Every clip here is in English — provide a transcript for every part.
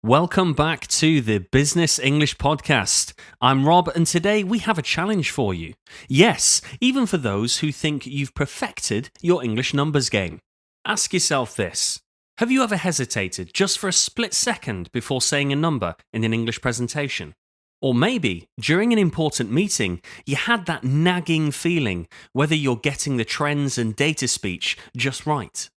Welcome back to the Business English Podcast. I'm Rob, and today we have a challenge for you. Yes, even for those who think you've perfected your English numbers game. Ask yourself this. Have you ever hesitated just for a split second before saying a number in an English presentation? Or maybe, during an important meeting, you had that nagging feeling whether you're getting the trends and data speech just right.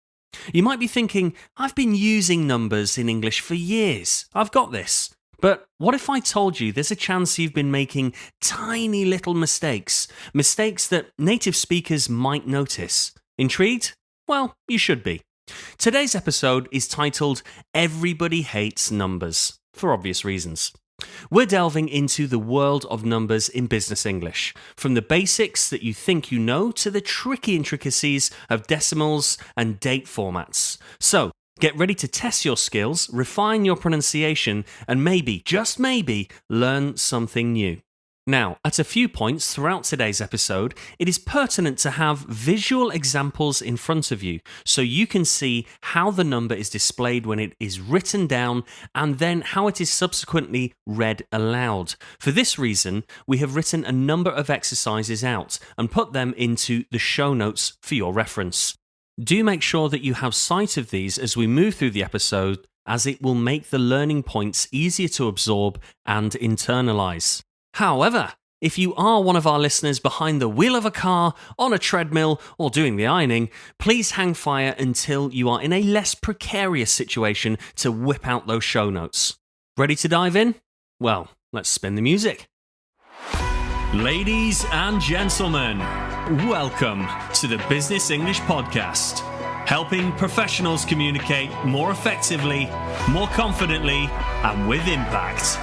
You might be thinking, I've been using numbers in English for years. I've got this. But what if I told you there's a chance you've been making tiny little mistakes that native speakers might notice? Intrigued? Well, you should be. Today's episode is titled Everybody Hates Numbers, for obvious reasons. We're delving into the world of numbers in business English, from the basics that you think you know to the tricky intricacies of decimals and date formats. So, get ready to test your skills, refine your pronunciation, and maybe, just maybe, learn something new. Now, at a few points throughout today's episode, it is pertinent to have visual examples in front of you so you can see how the number is displayed when it is written down and then how it is subsequently read aloud. For this reason, we have written a number of exercises out and put them into the show notes for your reference. Do make sure that you have sight of these as we move through the episode, as it will make the learning points easier to absorb and internalize. However, if you are one of our listeners behind the wheel of a car, on a treadmill, or doing the ironing, please hang fire until you are in a less precarious situation to whip out those show notes. Ready to dive in? Well, let's spin the music. Ladies and gentlemen, welcome to the Business English Podcast, helping professionals communicate more effectively, more confidently, and with impact.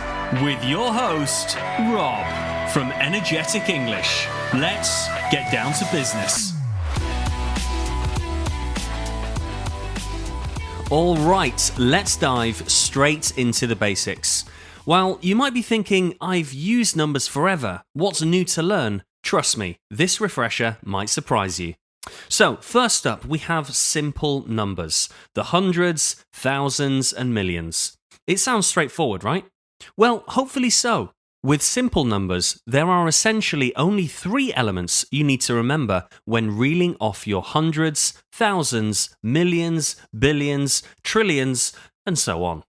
With your host, Rob, from Energetic English. Let's get down to business. All right, let's dive straight into the basics. While you might be thinking, I've used numbers forever, what's new to learn? Trust me, this refresher might surprise you. So, first up, we have simple numbers, the hundreds, thousands, and millions. It sounds straightforward, right? Well, hopefully so. With simple numbers, there are essentially only three elements you need to remember when reeling off your hundreds, thousands, millions, billions, trillions, and so on.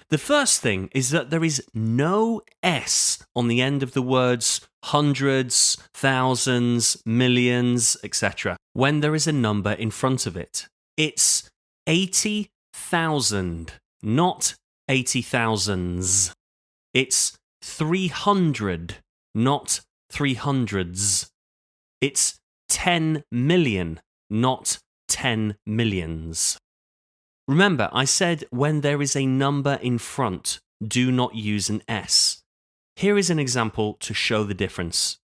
The first thing is that there is no S on the end of the words hundreds, thousands, millions, etc. when there is a number in front of it. It's 80,000, not 80,000s. It's 300, not 300s. It's 10 million, not 10 millions. Remember, I said when there is a number in front, do not use an S. Here is an example to show the difference.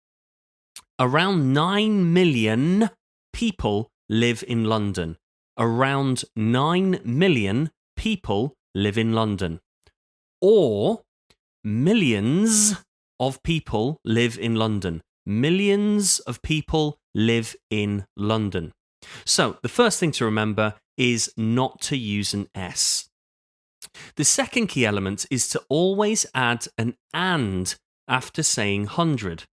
Around 9 million people live in London. Around 9 million people live in London. Or millions of people live in London. Millions of people live in London. So, the first thing to remember is not to use an S. The second key element is to always add an and after saying 100.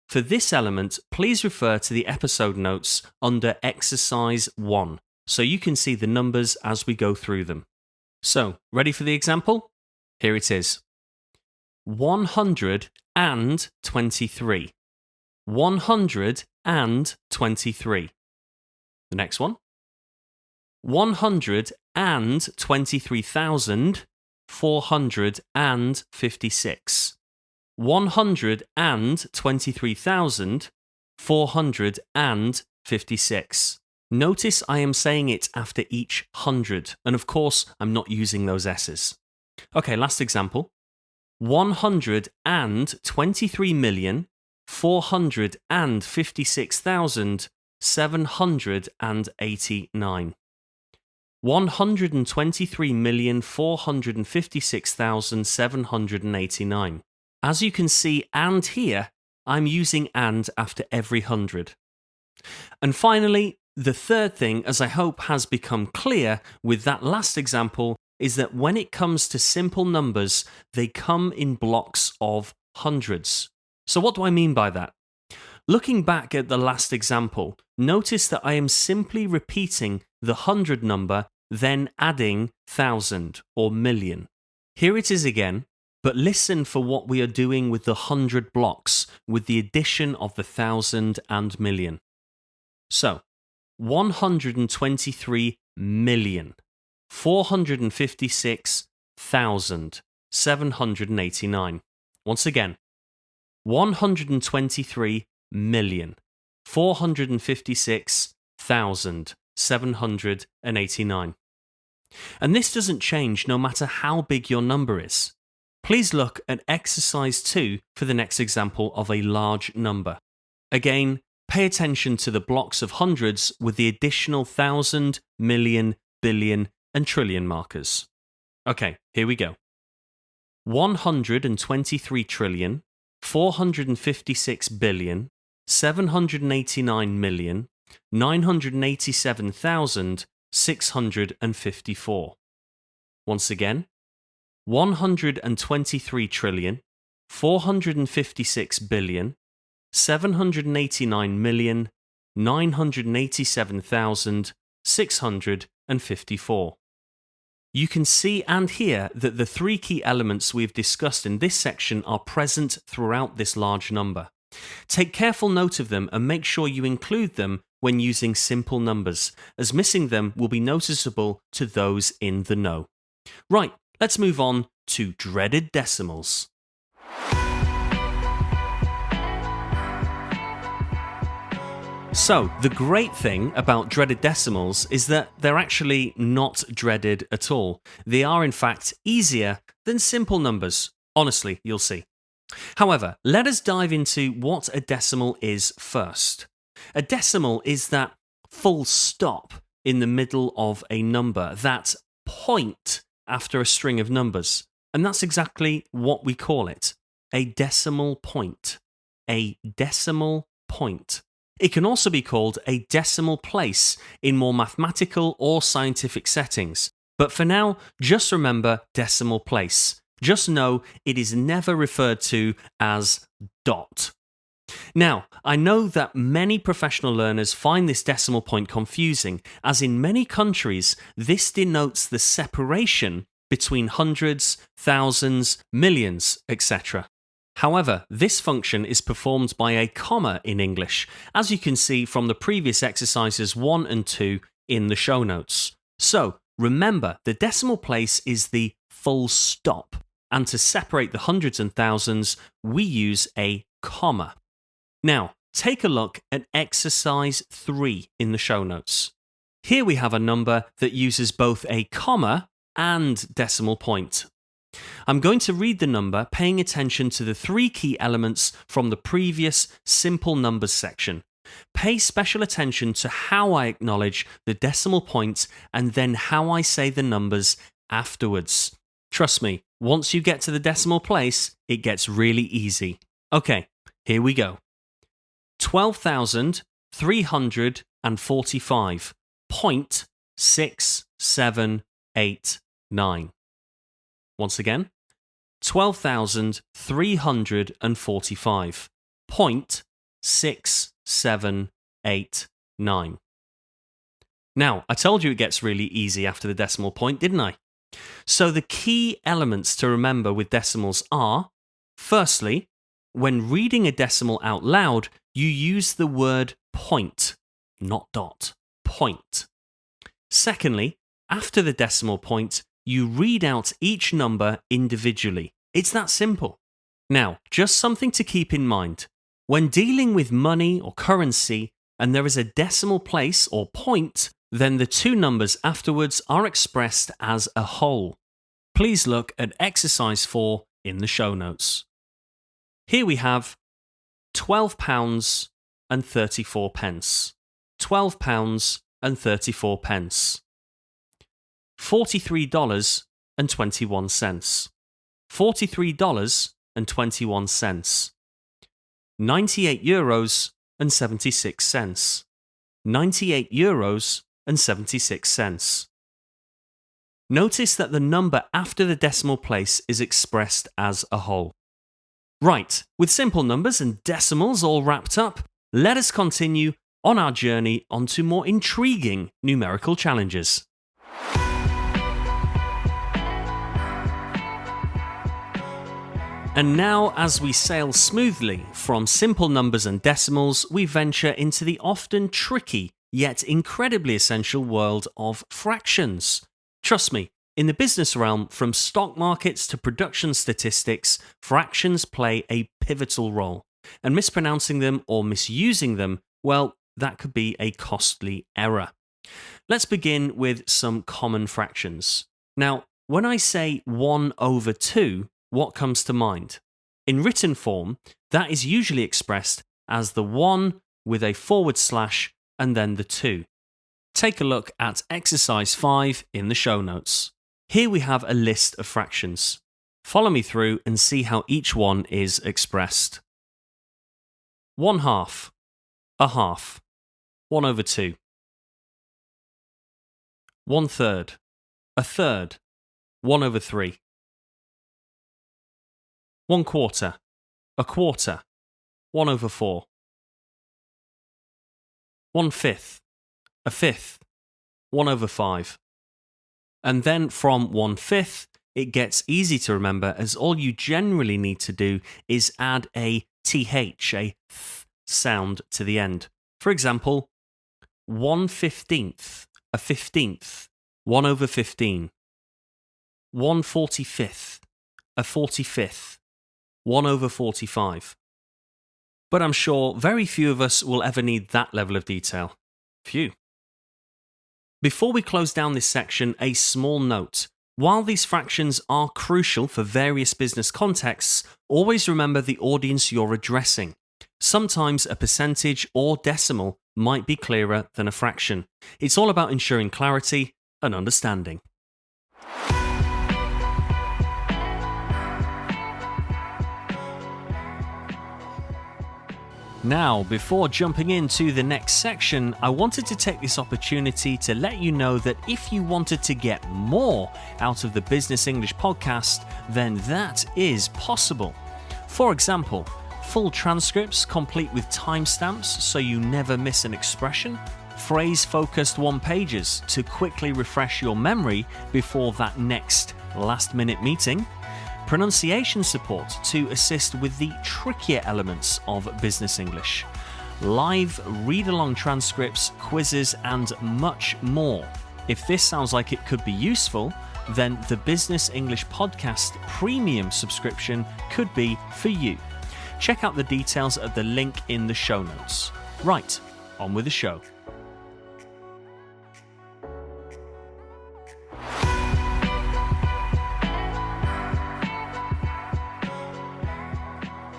For this element, please refer to the episode notes under exercise 1, so you can see the numbers as we go through them. So, ready for the example? Here it is. 123. 123. The next one. 123,456. 123,456. Notice I am saying it after each 100, and of course, I'm not using those S's. Okay, last example. 123,456,789. 123,456,789. As you can see and hear, I'm using and after every 100. And finally, the third thing, as I hope has become clear with that last example, is that when it comes to simple numbers, they come in blocks of hundreds. So what do I mean by that? Looking back at the last example, notice that I am simply repeating the 100 number, then adding 1,000 or million. Here it is again, but listen for what we are doing with the 100 blocks with the addition of the 1,000 and million. So, 123,456,789. Once again, 123,456,789. And this doesn't change no matter how big your number is. Please look at exercise 2 for the next example of a large number. Again, pay attention to the blocks of hundreds with the additional 1,000, million, billion, and trillion markers. Okay, here we go. 123,456,789,987,654. Once again, 123,456,789,987,654. You can see and hear that the three key elements we've discussed in this section are present throughout this large number. Take careful note of them and make sure you include them when using simple numbers, as missing them will be noticeable to those in the know. Right, let's move on to dreaded decimals. So, the great thing about dreaded decimals is that they're actually not dreaded at all. They are in fact easier than simple numbers. Honestly, you'll see. However, let us dive into what a decimal is first. A decimal is that full stop in the middle of a number, that point after a string of numbers. And that's exactly what we call it, a decimal point. A decimal point. It can also be called a decimal place in more mathematical or scientific settings. But for now, just remember decimal place. Just know it is never referred to as dot. Now, I know that many professional learners find this decimal point confusing, as in many countries, this denotes the separation between hundreds, thousands, millions, etc. However, this function is performed by a comma in English, as you can see from the previous exercises 1 and 2 in the show notes. So, remember, the decimal place is the full stop, and to separate the hundreds and thousands, we use a comma. Now, take a look at exercise 3 in the show notes. Here we have a number that uses both a comma and decimal point. I'm going to read the number paying attention to the three key elements from the previous simple numbers section. Pay special attention to how I acknowledge the decimal point and then how I say the numbers afterwards. Trust me, once you get to the decimal place, it gets really easy. Okay, here we go. 12,345.6789. Once again, 12,345.6789. Now, I told you it gets really easy after the decimal point, didn't I? So the key elements to remember with decimals are, firstly, when reading a decimal out loud, you use the word point, not dot, point. Secondly, after the decimal point, you read out each number individually. It's that simple. Now, just something to keep in mind. When dealing with money or currency and there is a decimal place or point, then the two numbers afterwards are expressed as a whole. Please look at exercise 4 in the show notes. Here we have £12 and 34 pence. £12 and 34 pence. $43.21. $43.21. €98.76. €98.76. Notice that the number after the decimal place is expressed as a whole. Right, with simple numbers and decimals all wrapped up, let us continue on our journey onto more intriguing numerical challenges. And now, as we sail smoothly from simple numbers and decimals, we venture into the often tricky yet incredibly essential world of fractions. Trust me, in the business realm, from stock markets to production statistics, fractions play a pivotal role. And mispronouncing them or misusing them, well, that could be a costly error. Let's begin with some common fractions. Now, when I say 1/2, what comes to mind? In written form, that is usually expressed as the 1 with a / and then the 2. Take a look at exercise 5 in the show notes. Here we have a list of fractions. Follow me through and see how each one is expressed. 1/2, a half, 1/2. 1/3, a third, 1/3. 1/4, a quarter, 1/4. 1/5, a fifth, 1/5. And then from 1/5, it gets easy to remember, as all you generally need to do is add a th, a th sound to the end. For example, 1/15, a 15th, 1/15. 1/45, a 45th, 1/45. But I'm sure very few of us will ever need that level of detail. Phew. Before we close down this section, a small note. While these fractions are crucial for various business contexts, always remember the audience you're addressing. Sometimes a percentage or decimal might be clearer than a fraction. It's all about ensuring clarity and understanding. Now, before jumping into the next section, I wanted to take this opportunity to let you know that if you wanted to get more out of the Business English podcast, then that is possible. For example, full transcripts complete with timestamps so you never miss an expression, phrase-focused one-pagers to quickly refresh your memory before that next last-minute meeting, pronunciation support to assist with the trickier elements of business English, live read-along transcripts, quizzes, and much more. If this sounds like it could be useful, then the Business English Podcast Premium subscription could be for you. Check out the details at the link in the show notes. Right, on with the show.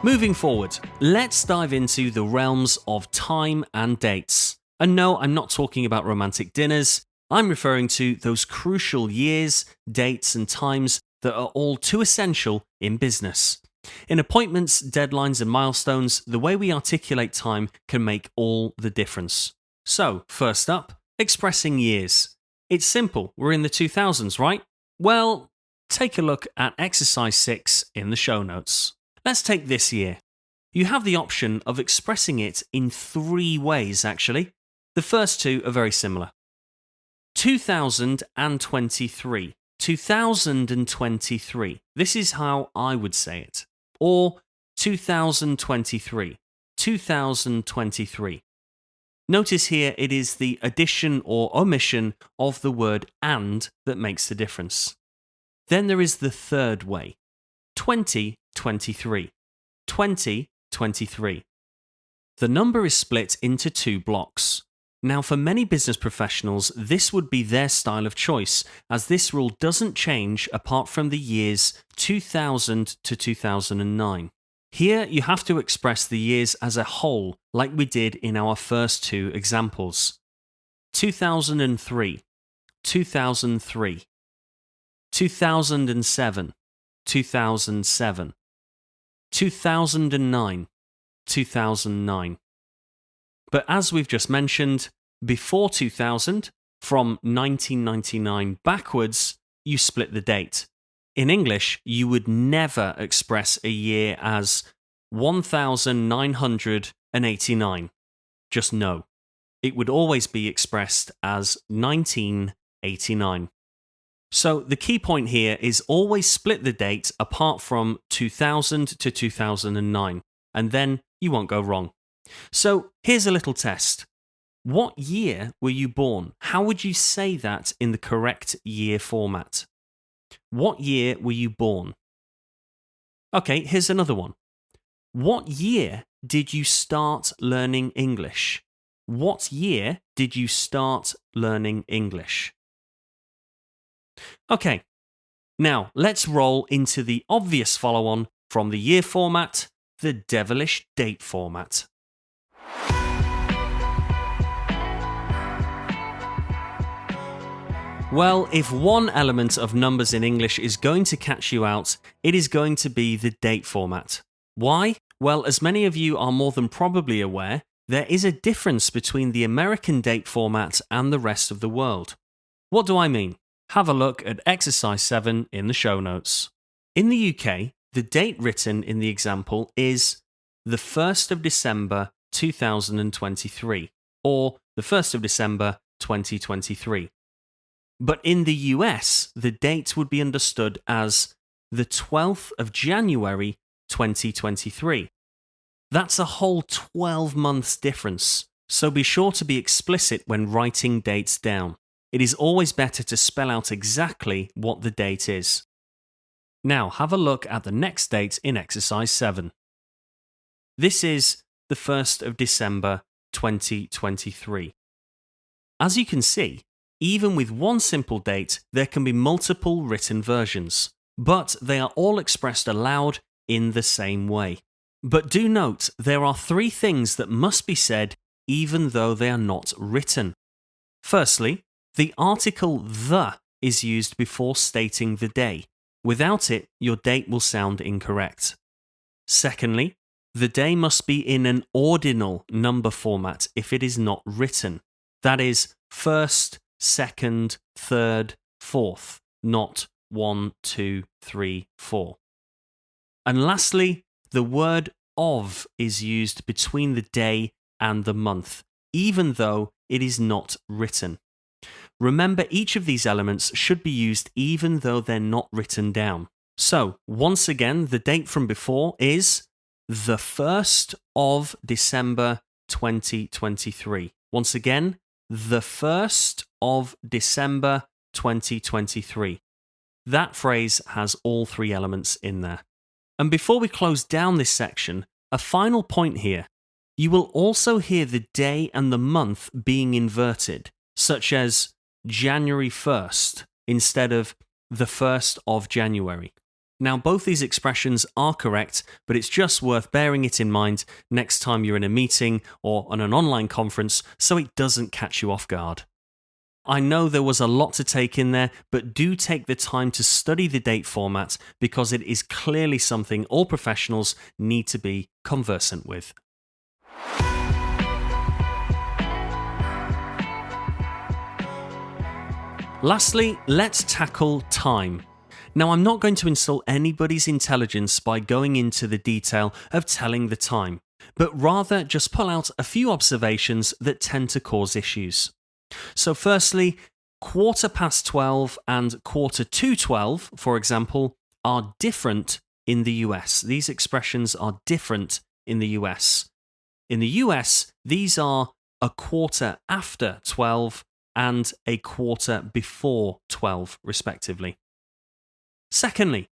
Moving forward, let's dive into the realms of time and dates. And no, I'm not talking about romantic dinners. I'm referring to those crucial years, dates, and times that are all too essential in business. In appointments, deadlines, and milestones, the way we articulate time can make all the difference. So, first up, expressing years. It's simple, we're in the 2000s, right? Well, take a look at exercise 6 in the show notes. Let's take this year. You have the option of expressing it in 3 ways, actually. The first 2 are very similar. 2023. 2023. This is how I would say it. Or 2023. 2023. Notice here it is the addition or omission of the word and that makes the difference. Then there is the third way. 2023. 2023. The number is split into 2 blocks. Now, for many business professionals, this would be their style of choice, as this rule doesn't change apart from the years 2000 to 2009. Here, you have to express the years as a whole, like we did in our first 2 examples. 2003, 2003. 2007, 2007. 2009, 2009. But as we've just mentioned, before 2000, from 1999 backwards, you split the date. In English, you would never express a year as 1989. Just no. It would always be expressed as 1989. So the key point here is always split the date apart from 2000 to 2009, and then you won't go wrong. So here's a little test. What year were you born? How would you say that in the correct year format? What year were you born? Okay, here's another one. What year did you start learning English? What year did you start learning English? Okay, now let's roll into the obvious follow-on from the year format, the devilish date format. Well, if one element of numbers in English is going to catch you out, it is going to be the date format. Why? Well, as many of you are more than probably aware, there is a difference between the American date format and the rest of the world. What do I mean? Have a look at exercise 7 in the show notes. In the UK, the date written in the example is the 1st of December 2023 or the 1st of December 2023. But in the US, the date would be understood as the 12th of January 2023. That's a whole 12 months difference, so be sure to be explicit when writing dates down. It is always better to spell out exactly what the date is. Now have a look at the next date in exercise 7. This is the 1st of December 2023. As you can see, even with one simple date, there can be multiple written versions, but they are all expressed aloud in the same way. But do note, there are 3 things that must be said even though they are not written. Firstly, the article the is used before stating the day. Without it, your date will sound incorrect. Secondly, the day must be in an ordinal number format if it is not written. That is, first, second, third, fourth, not 1, 2, 3, 4. And lastly, the word of is used between the day and the month, even though it is not written. Remember, each of these elements should be used even though they're not written down. So, once again, the date from before is the 1st of December 2023. Once again, the 1st of December 2023. That phrase has all 3 elements in there. And before we close down this section, a final point here. You will also hear the day and the month being inverted, such as January 1st instead of the 1st of January. Now, both these expressions are correct, but it's just worth bearing it in mind next time you're in a meeting or on an online conference so it doesn't catch you off guard. I know there was a lot to take in there, but do take the time to study the date format because it is clearly something all professionals need to be conversant with. Lastly, let's tackle time. Now, I'm not going to insult anybody's intelligence by going into the detail of telling the time, but rather just pull out a few observations that tend to cause issues. So firstly, 12:15 and 12:45, for example, are different in the US. These expressions are different in the US. In the US, these are a quarter after 12 and a quarter before 12, respectively. Secondly,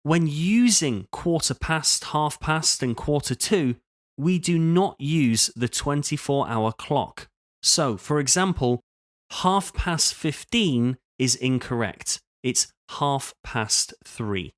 when using quarter past, half past, and quarter to, we do not use the 24-hour clock. So, for example, 15:30 is incorrect. It's 3:30.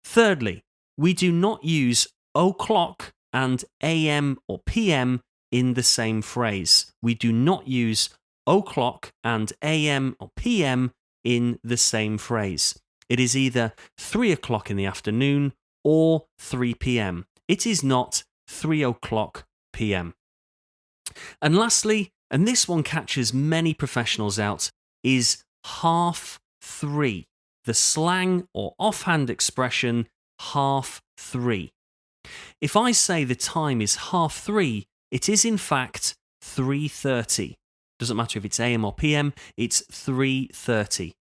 Thirdly, we do not use o'clock and AM or PM in the same phrase. We do not use o'clock and AM or PM in the same phrase. It is either 3 o'clock in the afternoon or 3 p.m. It is not 3 o'clock p.m. And lastly, and this one catches many professionals out, is half 3, the slang or offhand expression 3:30. If I say the time is 3:30, it is in fact 3:30. Doesn't matter if it's AM or PM, it's 3:30.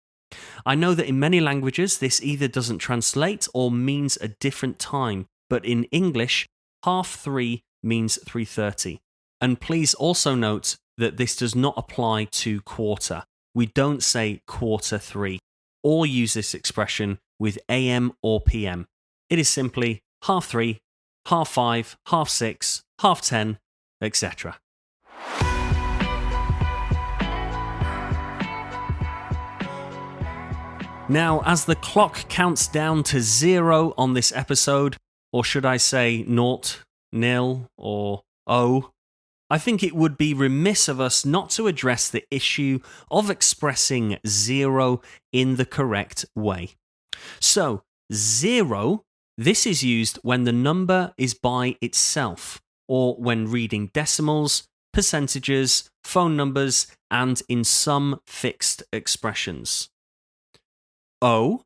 I know that in many languages this either doesn't translate or means a different time, but in English, 3:30 means 3:30. And please also note that this does not apply to quarter. We don't say 3:15 or use this expression with AM or PM. It is simply 3:30, 5:30, 6:30, 10:30, etc. Now, as the clock counts down to 0 on this episode, or should I say 0, 0, or 0, I think it would be remiss of us not to address the issue of expressing 0 in the correct way. So, 0, this is used when the number is by itself, or when reading decimals, percentages, phone numbers, and in some fixed expressions. O,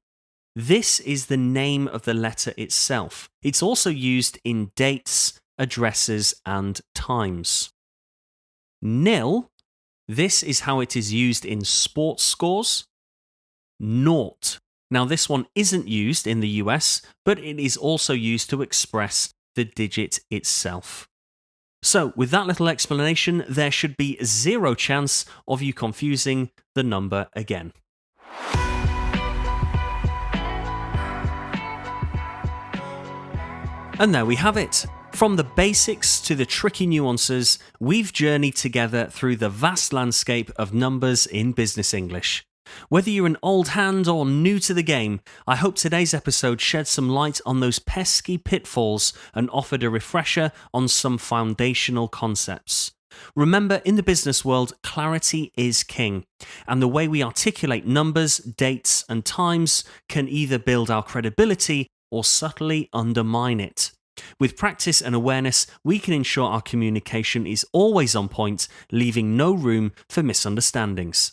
this is the name of the letter itself. It's also used in dates, addresses, and times. Nil, this is how it is used in sports scores. Naught. Now, this one isn't used in the US, but it is also used to express the digit itself. So, with that little explanation, there should be 0 chance of you confusing the number again. And there we have it. From the basics to the tricky nuances, we've journeyed together through the vast landscape of numbers in business English. Whether you're an old hand or new to the game, I hope today's episode shed some light on those pesky pitfalls and offered a refresher on some foundational concepts. Remember, in the business world, clarity is king, and the way we articulate numbers, dates, and times can either build our credibility or subtly undermine it. With practice and awareness, we can ensure our communication is always on point, leaving no room for misunderstandings.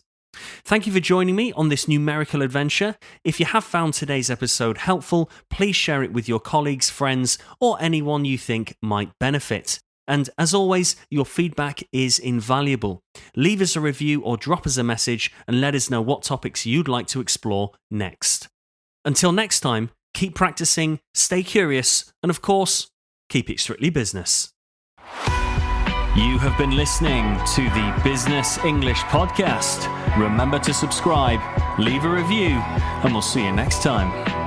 Thank you for joining me on this numerical adventure. If you have found today's episode helpful, please share it with your colleagues, friends, or anyone you think might benefit. And as always, your feedback is invaluable. Leave us a review or drop us a message and let us know what topics you'd like to explore next. Until next time, keep practicing, stay curious, and of course, keep it strictly business. You have been listening to the Business English Podcast. Remember to subscribe, leave a review, and we'll see you next time.